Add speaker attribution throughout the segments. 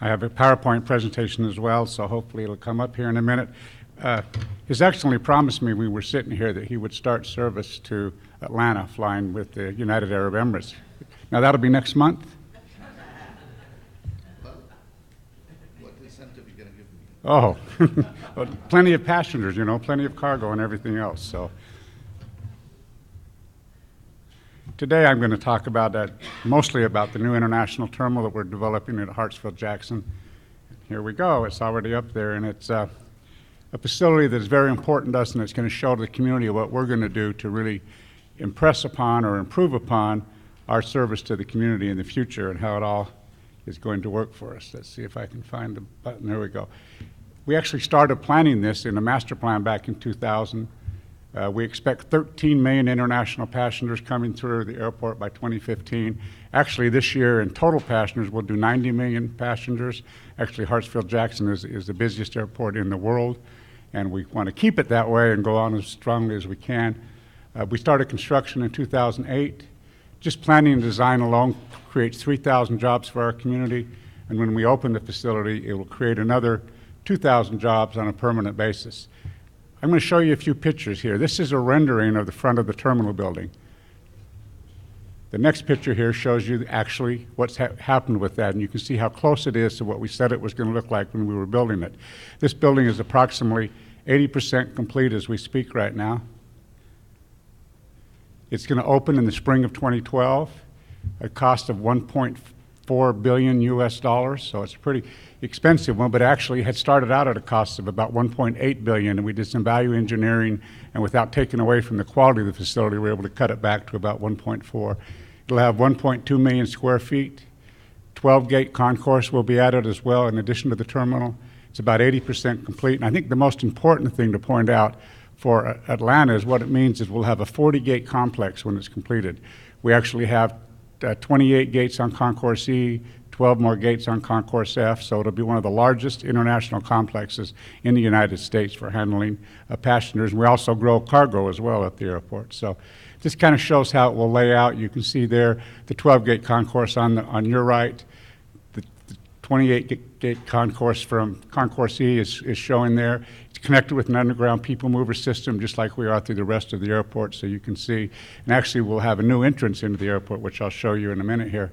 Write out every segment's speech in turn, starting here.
Speaker 1: I have a PowerPoint presentation as well, so hopefully it'll come up here in a minute. His Excellency promised me we were sitting here that he would start service to Atlanta flying with the United Arab Emirates. Now that'll be next month.
Speaker 2: What incentive are you going to give me?
Speaker 1: Oh, well, plenty of passengers, you know, plenty of cargo and everything else. So today I'm going to talk about mostly about the new international terminal that we're developing at Hartsfield-Jackson. Here we go. It's already up there, and it's a facility that's very important to us, and it's going to show to the community what we're going to do to really impress upon or improve upon our service to the community in the future and how it all is going to work for us. Let's see if I can find the button. There we go. We actually started planning this in a master plan back in 2000. We expect 13 million international passengers coming through the airport by 2015. Actually, this year in total passengers, we'll do 90 million passengers. Actually, Hartsfield-Jackson is the busiest airport in the world, and we want to keep it that way and go on as strongly as we can. We started construction in 2008. Just planning and design alone creates 3,000 jobs for our community, and when we open the facility, it will create another 2,000 jobs on a permanent basis. I'm going to show you a few pictures here. This is a rendering of the front of the terminal building. The next picture here shows you actually what's happened with that, and you can see how close it is to what we said it was going to look like when we were building it. This building is approximately 80% complete as we speak right now. It's going to open in the spring of 2012, a cost of $1.4 billion US dollars, so it's a pretty expensive one, but actually had started out at a cost of about $1.8 billion, and we did some value engineering, and without taking away from the quality of the facility, we were able to cut it back to about 1.4. It'll have 1.2 million square feet. 12-gate concourse will be added as well in addition to the terminal. It's about 80% complete, and I think the most important thing to point out for Atlanta is what it means is we'll have a 40-gate complex when it's completed. We actually have 28 gates on Concourse E, 12 more gates on Concourse F, so it'll be one of the largest international complexes in the United States for handling passengers. We also grow cargo as well at the airport. So this kind of shows how it will lay out. You can see there the 12-gate concourse on your right. The 28-gate concourse from Concourse E is showing there. It's connected with an underground people mover system just like we are through the rest of the airport, so you can see. And actually we'll have a new entrance into the airport, which I'll show you in a minute here.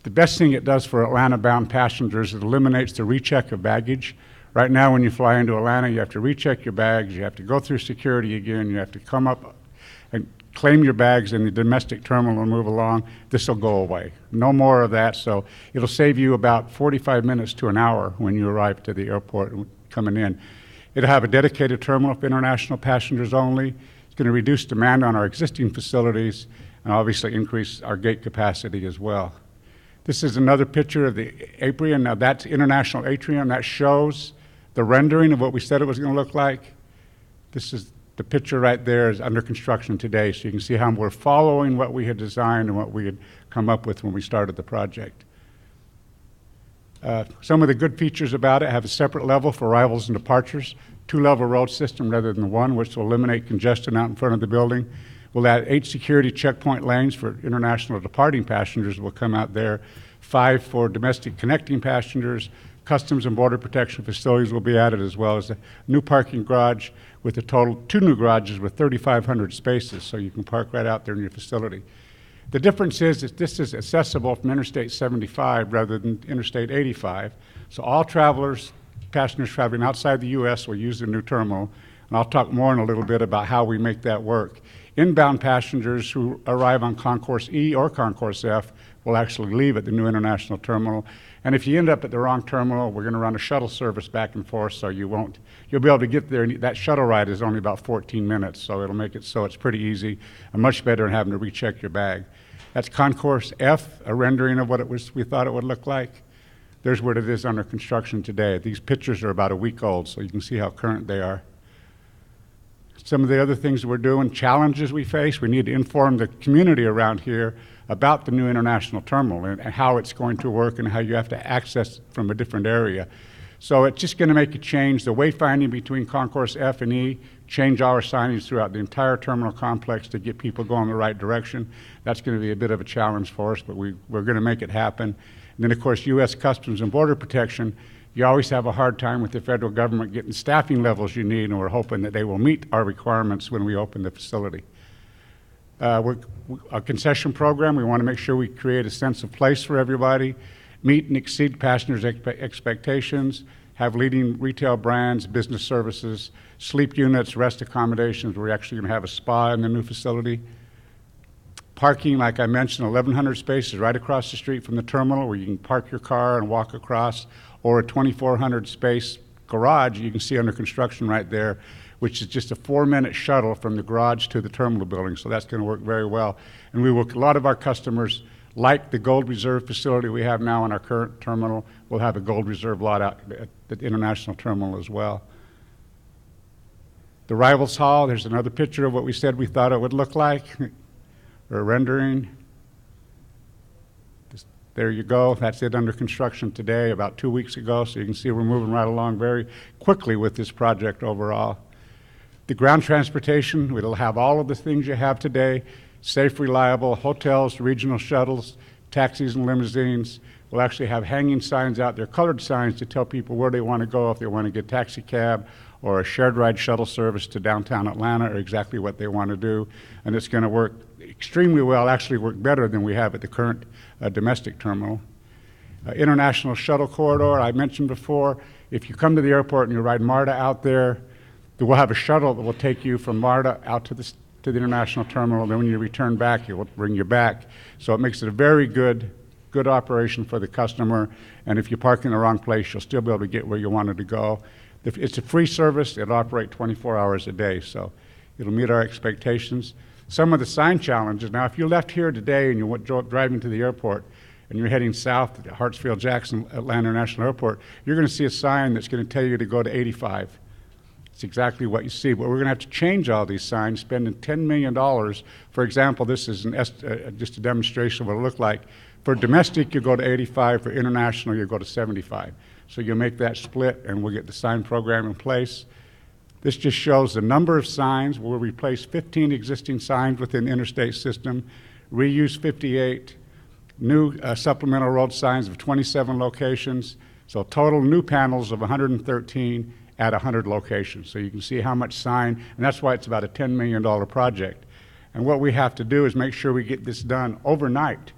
Speaker 1: The best thing it does for Atlanta-bound passengers, it eliminates the recheck of baggage. Right now, when you fly into Atlanta, you have to recheck your bags, you have to go through security again, you have to come up and claim your bags in the domestic terminal and move along. This will go away. No more of that, so it'll save you about 45 minutes to an hour when you arrive to the airport coming in. It'll have a dedicated terminal for international passengers only. It's going to reduce demand on our existing facilities and obviously increase our gate capacity as well. This is another picture of the atrium. Now that's international atrium. That shows the rendering of what we said it was going to look like. This is the picture right there is under construction today, so you can see how we're following what we had designed and what we had come up with when we started the project. Some of the good features about it have a separate level for arrivals and departures, two-level road system rather than one, which will eliminate congestion out in front of the building. We'll add 8 security checkpoint lanes for international departing passengers will come out there, 5 for domestic connecting passengers. Customs and border protection facilities will be added, as well as a new parking garage with a total 2 new garages with 3,500 spaces, so you can park right out there in your facility. The difference is that this is accessible from Interstate 75 rather than Interstate 85, so all travelers, passengers traveling outside the U.S. will use the new terminal, and I'll talk more in a little bit about how we make that work. Inbound passengers who arrive on Concourse E or Concourse F will actually leave at the new international terminal. And if you end up at the wrong terminal, we're going to run a shuttle service back and forth, so you'll be able to get there. And that shuttle ride is only about 14 minutes, so it'll make it so it's pretty easy and much better than having to recheck your bag. That's Concourse F, a rendering of what we thought it would look like. There's what it is under construction today. These pictures are about a week old, so you can see how current they are. Some of the other things we're doing, challenges we face, we need to inform the community around here about the new international terminal and how it's going to work and how you have to access it from a different area. So it's just going to make a change. The wayfinding between Concourse F and E change our signage throughout the entire terminal complex to get people going the right direction. That's going to be a bit of a challenge for us, but we're going to make it happen. And then, of course, U.S. Customs and Border Protection, you always have a hard time with the federal government getting staffing levels you need, and we're hoping that they will meet our requirements when we open the facility. A concession program, we want to make sure we create a sense of place for everybody, meet and exceed passengers' expectations, have leading retail brands, business services, sleep units, rest accommodations. We're actually going to have a spa in the new facility. Parking, like I mentioned, 1,100 spaces right across the street from the terminal where you can park your car and walk across, or a 2,400 space garage you can see under construction right there, which is just a 4-minute shuttle from the garage to the terminal building. So that's going to work very well. And a lot of our customers, like the Gold Reserve facility we have now in our current terminal, will have a Gold Reserve lot out at the international terminal as well. The Rivals Hall, there's another picture of what we said we thought it would look like, or a rendering. There you go. That's it under construction today, about 2 weeks ago. So you can see we're moving right along very quickly with this project overall. The ground transportation, it'll have all of the things you have today: safe, reliable hotels, regional shuttles, taxis and limousines. We'll actually have hanging signs out there, colored signs, to tell people where they want to go if they want to get taxi cab or a shared ride shuttle service to downtown Atlanta, or exactly what they want to do. And it's going to work extremely well, actually work better than we have at the current domestic terminal. International shuttle corridor, I mentioned before, if you come to the airport and you ride MARTA out there, we'll have a shuttle that will take you from MARTA out to the international terminal. Then when you return back, it will bring you back. So it makes it a very good operation for the customer. And if you park in the wrong place, you'll still be able to get where you wanted to go. It's a free service. It'll operate 24 hours a day, so it'll meet our expectations. Some of the sign challenges. Now, if you left here today and you went driving to the airport and you're heading south to Hartsfield-Jackson Atlanta International Airport, you're going to see a sign that's going to tell you to go to 85. It's exactly what you see, but we're going to have to change all these signs, spending $10 million. For example, this is just a demonstration of what it'll look like. For domestic, you go to 85. For international, you go to 75. So you'll make that split, and we'll get the sign program in place. This just shows the number of signs. We'll replace 15 existing signs within the interstate system, reuse 58, new supplemental road signs of 27 locations, so total new panels of 113 at 100 locations. So you can see how much sign, and that's why it's about a $10 million project. And what we have to do is make sure we get this done overnight.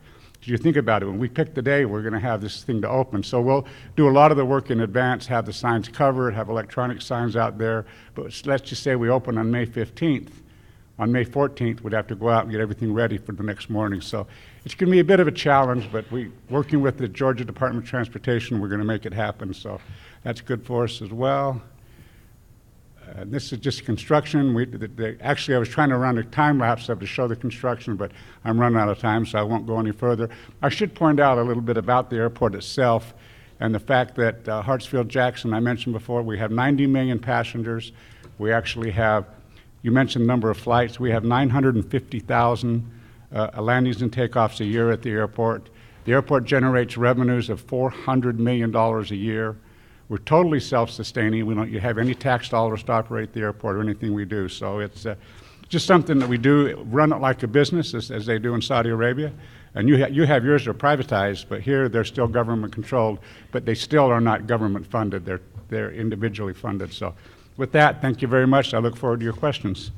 Speaker 1: You think about it, when we pick the day, we're going to have this thing to open. So we'll do a lot of the work in advance, have the signs covered, have electronic signs out there. But let's just say we open on May 15th. On May 14th, we'd have to go out and get everything ready for the next morning. So it's going to be a bit of a challenge, but working with the Georgia Department of Transportation, we're going to make it happen. So that's good for us as well. This is just construction. Actually, I was trying to run a time lapse of to show the construction, but I'm running out of time, so I won't go any further. I should point out a little bit about the airport itself and the fact that Hartsfield-Jackson, I mentioned before, we have 90 million passengers. We actually have, you mentioned the number of flights, we have 950,000 landings and takeoffs a year at the airport. The airport generates revenues of $400 million a year. We're totally self-sustaining. We don't have any tax dollars to operate the airport or anything we do. So it's just something that we do, run it like a business as they do in Saudi Arabia. And you have yours are privatized, but here they're still government controlled, but they still are not government funded. They're individually funded. So with that, thank you very much. I look forward to your questions.